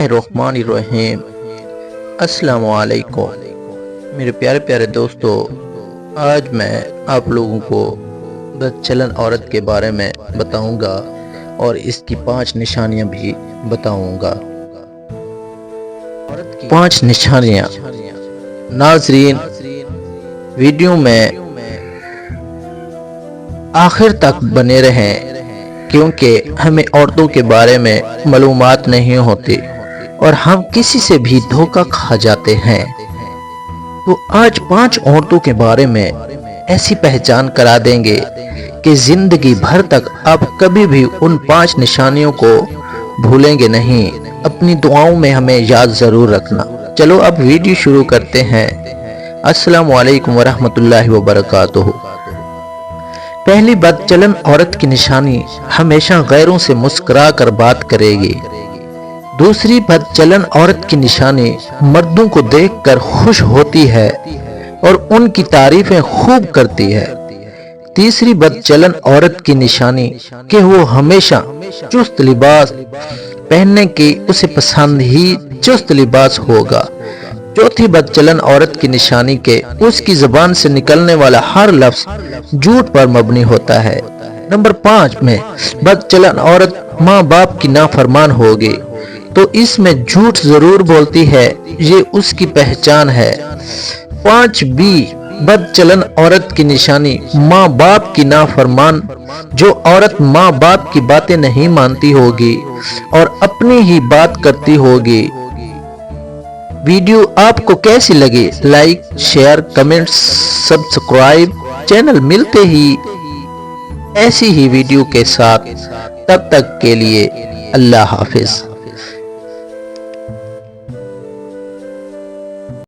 الرحمن الرحیم۔ السلام علیکم میرے پیارے پیارے دوستو، آج میں آپ لوگوں کو بد چلن عورت کے بارے میں بتاؤں گا اور اس کی 5 نشانیاں بھی بتاؤں گا۔ 5 نشانیاں۔ ناظرین، ویڈیو میں آخر تک بنے رہیں کیونکہ ہمیں عورتوں کے بارے میں معلومات نہیں ہوتی اور ہم کسی سے بھی دھوکہ کھا جاتے ہیں۔ تو آج 5 عورتوں کے بارے میں ایسی پہچان کرا دیں گے کہ زندگی بھر تک آپ کبھی بھی ان 5 نشانیوں کو بھولیں گے نہیں۔ اپنی دعاؤں میں ہمیں یاد ضرور رکھنا۔ چلو اب ویڈیو شروع کرتے ہیں۔ السلام علیکم ورحمۃ اللہ وبرکاتہ۔ پہلی بد چلن عورت کی نشانی ہمیشہ غیروں سے مسکرا کر بات کرے گی۔ دوسری بد چلن عورت کی نشانی مردوں کو دیکھ کر خوش ہوتی ہے اور ان کی تعریفیں خوب کرتی ہے۔ تیسری بد چلن عورت کی نشانی کہ وہ ہمیشہ چست لباس پہننے کی اسے پسند ہی چست لباس ہوگا۔ چوتھی بد چلن عورت کی نشانی کہ اس کی زبان سے نکلنے والا ہر لفظ جھوٹ پر مبنی ہوتا ہے۔ نمبر 5 میں بد چلن عورت ماں باپ کی نافرمان ہوگی تو اس میں جھوٹ ضرور بولتی ہے، یہ اس کی پہچان ہے۔ 5B بد چلن عورت کی نشانی ماں باپ کی نافرمان، جو عورت ماں باپ کی باتیں نہیں مانتی ہوگی اور اپنی ہی بات کرتی ہوگی۔ ویڈیو آپ کو کیسی لگی؟ Like, share, comment, subscribe. Channel ملتے ہی ایسی ہی ویڈیو کے ساتھ، تب تک کے لیے اللہ حافظ۔